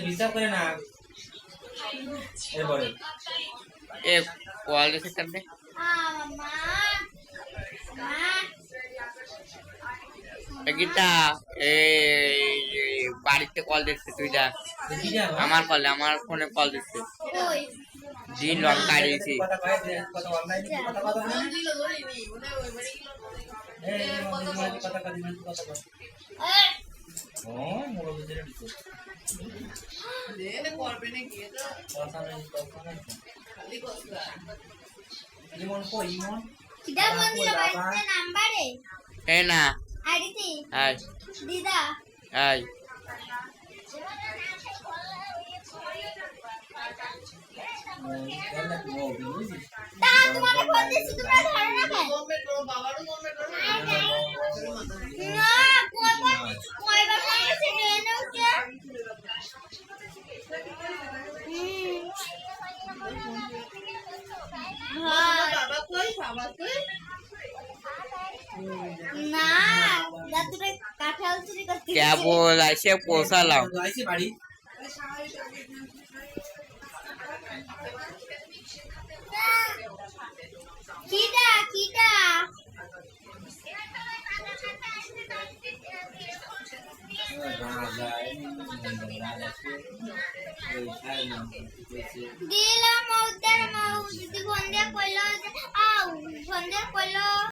বিশ্বাস করে না এরপরে এ কল রিসিভ করতে গীতা এই বাড়িতে কল দিচ্ছে তুই দেখ আমার কলে আমার ফোনে কল দিচ্ছে দিন লং কাটিয়েছি এই না আই দিদা আই তা তোমাকে ফোন দিছি তোমরা ধরো না কেন না কয়বার ফোন দিছি নিয়ে নাও কে বাবা কই না দাদুরে কাঁঠাল চুরি করতে কেবল এসে পৌঁছালাম বাড়ি কিটা কিটা দিলাম ওদের মা যদি ফোন দিয়ে কইলো